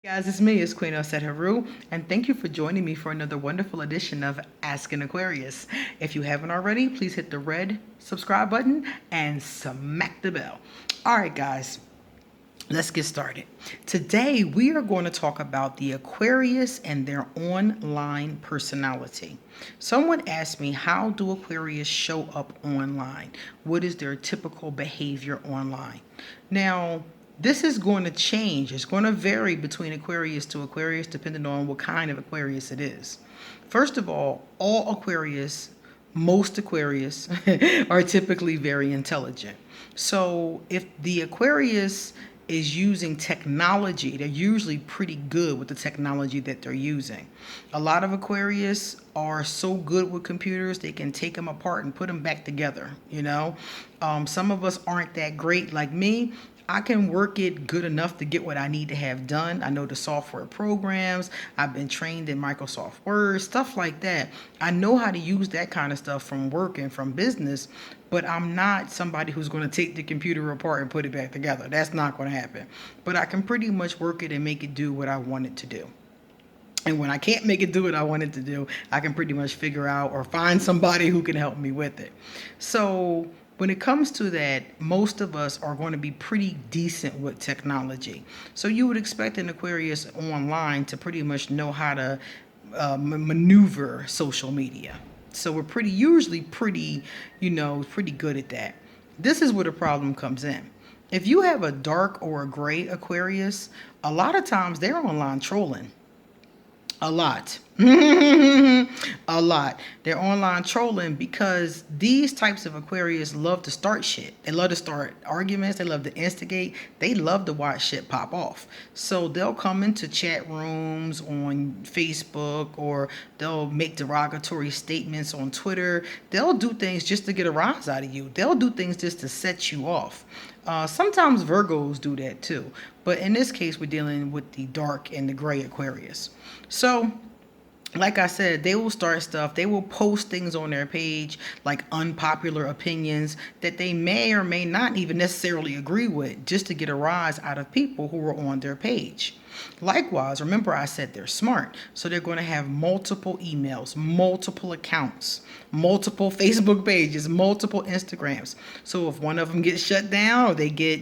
Guys, it's me, it's Queen Osset Haru, and thank you for joining me for another wonderful edition of Ask an Aquarius. If you haven't already, please hit the red subscribe button and smack the bell. All right, guys, let's get started. Today, we are going to talk about the Aquarius and their online personality. Someone asked me, how do Aquarius show up online? What is their typical behavior online? Now, this is going to change. It's going to vary between Aquarius to Aquarius depending on what kind of Aquarius it is. First of all Aquarius, most Aquarius are typically very intelligent. So if the Aquarius is using technology, they're usually pretty good with the technology that they're using. A lot of Aquarius are so good with computers, they can take them apart and put them back together, Some of us aren't that great like me. I can work it good enough to get what I need to have done. I know the software programs. I've been trained in Microsoft Word, stuff like that. I know how to use that kind of stuff from work and from business, but I'm not somebody who's going to take the computer apart and put it back together. That's not going to happen. But I can pretty much work it and make it do what I want it to do. And when I can't make it do what I want it to do, I can pretty much figure out or find somebody who can help me with it. So when it comes to that, most of us are going to be pretty decent with technology. So you would expect an Aquarius online to pretty much know how to maneuver social media. So we're usually pretty good at that. This is where the problem comes in. If you have a dark or a gray Aquarius, a lot of times they're online trolling. A lot. A lot. They're online trolling because these types of Aquarius love to start shit. They love to start arguments. They love to instigate. They love to watch shit pop off. So they'll come into chat rooms on Facebook, or they'll make derogatory statements on Twitter. They'll do things just to get a rise out of you. They'll do things just to set you off. Sometimes Virgos do that too. But in this case, we're dealing with the dark and the gray Aquarius. So, like I said, they will start stuff. They will post things on their page, like unpopular opinions that they may or may not even necessarily agree with, just to get a rise out of people who are on their page. Likewise, remember I said they're smart. So they're going to have multiple emails, multiple accounts, multiple Facebook pages, multiple Instagrams. So if one of them gets shut down or they get,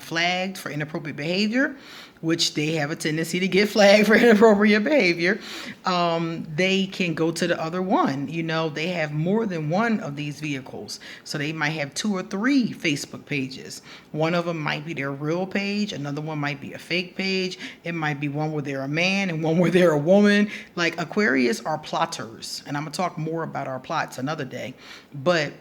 flagged for inappropriate behavior, which they have a tendency to get flagged for inappropriate behavior, they can go to the other one. They have more than one of these vehicles. So they might have 2 or 3 Facebook pages. One of them might be their real page. Another one might be a fake page. It might be one where they're a man and one where they're a woman. Like, Aquarius are plotters. And I'm going to talk more about our plots another day. But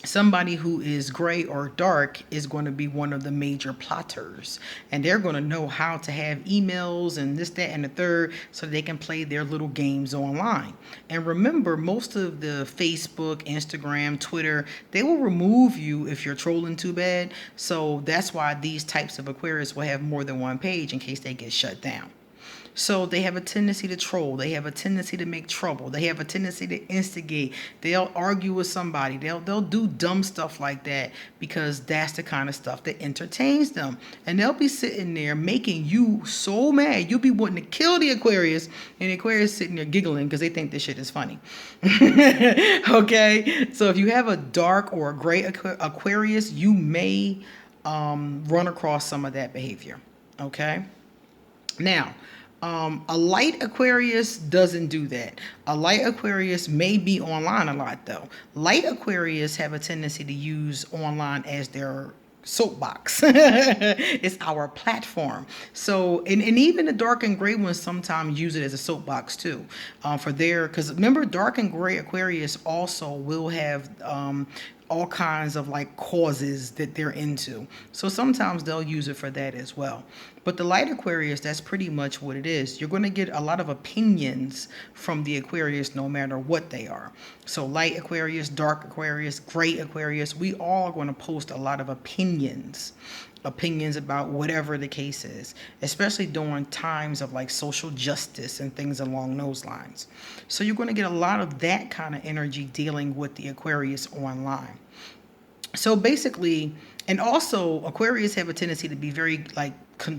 somebody who is gray or dark is going to be one of the major plotters, and they're going to know how to have emails and this, that, and the third, so they can play their little games online. And remember, most of the Facebook, Instagram, Twitter, they will remove you if you're trolling too bad. So that's why these types of Aquarius will have more than one page in case they get shut down. So they have a tendency to troll. They have a tendency to make trouble. They have a tendency to instigate. They'll argue with somebody. They'll do dumb stuff like that because that's the kind of stuff that entertains them. And they'll be sitting there making you so mad. You'll be wanting to kill the Aquarius, and the Aquarius sitting there giggling because they think this shit is funny. Okay? So if you have a dark or a gray Aquarius, you may run across some of that behavior. Okay? Now, a light Aquarius doesn't do that. A light Aquarius may be online a lot, though. Light Aquarius have a tendency to use online as their soapbox. It's our platform. So, and even the dark and gray ones sometimes use it as a soapbox too, because remember, dark and gray Aquarius also will have all kinds of like causes that they're into. So sometimes they'll use it for that as well. But the light Aquarius, that's pretty much what it is. You're going to get a lot of opinions from the Aquarius no matter what they are. So light Aquarius, dark Aquarius, gray Aquarius, we all are going to post a lot of opinions about whatever the case is, especially during times of like social justice and things along those lines. So you're going to get a lot of that kind of energy dealing with the Aquarius online. So basically, And also, Aquarius have a tendency to be very like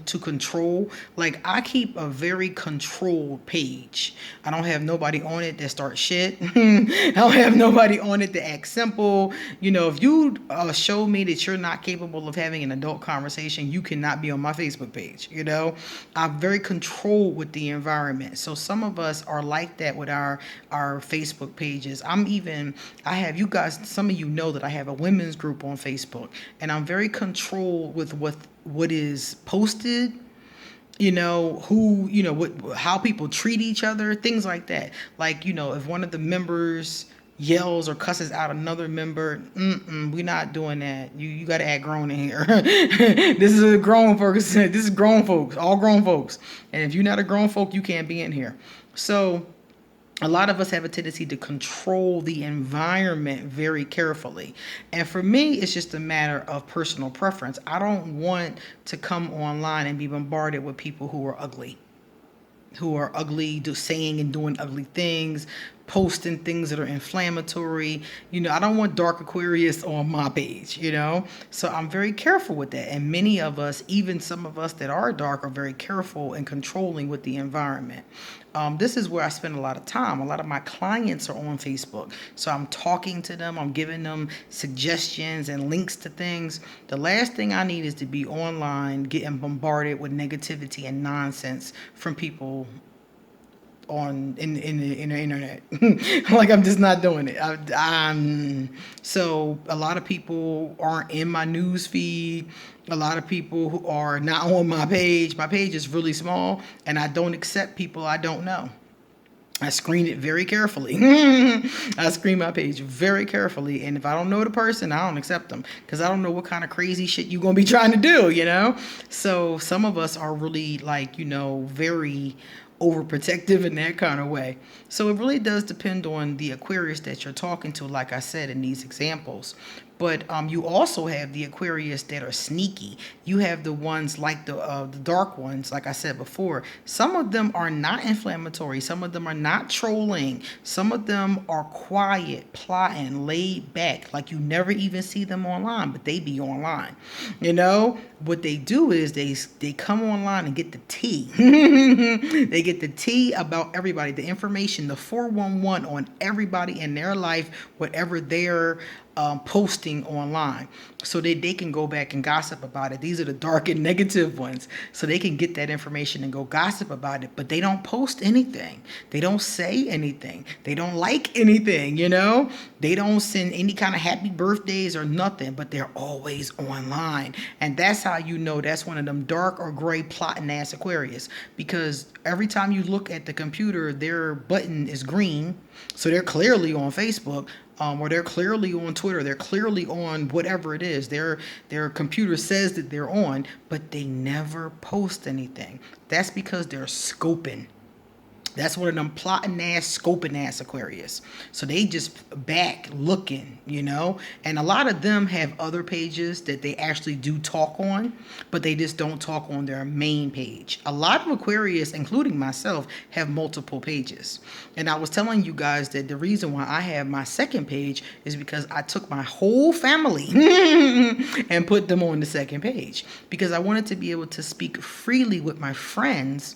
to control. Like I keep a very controlled page. I don't have nobody on it that starts shit. I don't have nobody on it that acts simple. You know, if you show me that you're not capable of having an adult conversation, you cannot be on my Facebook page. You know, I'm very controlled with the environment. So some of us are like that with our Facebook pages. I have, you guys, some of you know that I have a women's group on Facebook, and I'm very controlled with what is posted, you know, who, you know, how people treat each other, things like that. Like, you know, if one of the members yells or cusses out another member, we're not doing that. You got to act grown in here. This is a grown folks. This is grown folks, all grown folks. And if you're not a grown folk, you can't be in here. So a lot of us have a tendency to control the environment very carefully. And for me, it's just a matter of personal preference. I don't want to come online and be bombarded with people who are ugly, saying and doing ugly things, posting things that are inflammatory. You know, I don't want dark Aquarius on my page, you know? So I'm very careful with that. And many of us, even some of us that are dark, are very careful and controlling with the environment. This is where I spend a lot of time. A lot of my clients are on Facebook. So I'm talking to them. I'm giving them suggestions and links to things. The last thing I need is to be online getting bombarded with negativity and nonsense from people in the internet. Like, I'm just not doing it. So a lot of people aren't in my news feed. A lot of people who are not on my page. My page is really small, and I don't accept people I don't know. I screen it very carefully. I screen my page very carefully. And if I don't know the person, I don't accept them, because I don't know what kind of crazy shit you're going to be trying to do, you know? So some of us are really, like, you know, very overprotective in that kind of way. So it really does depend on the Aquarius that you're talking to, like I said in these examples. But you also have the Aquarius that are sneaky. You have the ones like the dark ones, like I said before. Some of them are not inflammatory. Some of them are not trolling. Some of them are quiet, plotting, laid back. Like you never even see them online, but they be online. You know, what they do is they come online and get the tea. They get the tea about everybody, the information, the 411 on everybody in their life, whatever they're posting online, so they can go back and gossip about it. These are the dark and negative ones, so they can get that information and go gossip about it, but they don't post anything. They don't say anything. They don't like anything, you know? They don't send any kind of happy birthdays or nothing, but they're always online. And that's how you know that's one of them dark or gray plotting ass Aquarius, because every time you look at the computer, their button is green, so they're clearly on Facebook, or they're clearly on Twitter. They're clearly on whatever it is. Their computer says that they're on, but they never post anything. That's because they're scoping. That's one of them plotting ass, scoping ass Aquarius. So they just back looking, you know. And a lot of them have other pages that they actually do talk on, but they just don't talk on their main page. A lot of Aquarius, including myself, have multiple pages. And I was telling you guys that the reason why I have my second page is because I took my whole family and put them on the second page, because I wanted to be able to speak freely with my friends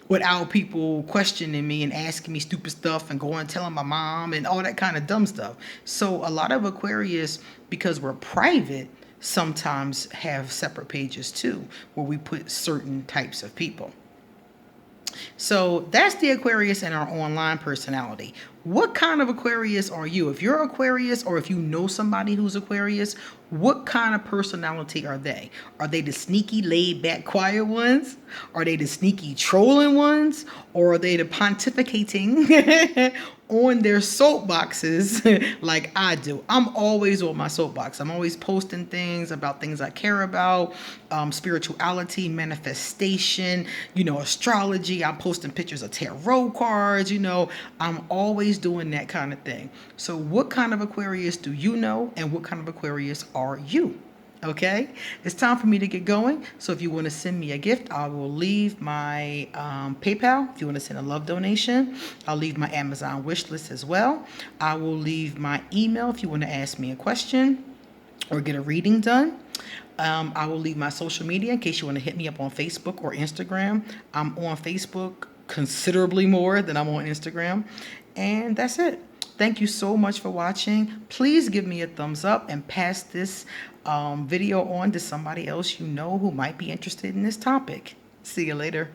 without people questioning me and asking me stupid stuff and going and telling my mom and all that kind of dumb stuff. So a lot of Aquarius, because we're private, sometimes have separate pages too, where we put certain types of people. So that's the Aquarius and our online personality. What kind of Aquarius are you? If you're Aquarius, or if you know somebody who's Aquarius, what kind of personality are they? Are they the sneaky, laid back, quiet ones? Are they the sneaky, trolling ones? Or are they the pontificating on their soapboxes like I do? I'm always on my soapbox. I'm always posting things about things I care about, spirituality, manifestation, you know, astrology. I'm posting pictures of tarot cards, you know. I'm always doing that kind of thing. So what kind of Aquarius do you know, and what kind of Aquarius are you? Okay, it's time for me to get going. So if you want to send me a gift, I will leave my PayPal. If you want to send a love donation, I'll leave my Amazon wish list as well. I will leave my email if you want to ask me a question. or get a reading done. I will leave my social media in case you want to hit me up on Facebook or Instagram. I'm on Facebook considerably more than I'm on Instagram. And that's it. Thank you so much for watching. Please give me a thumbs up and pass this video on to somebody else you know who might be interested in this topic. See you later.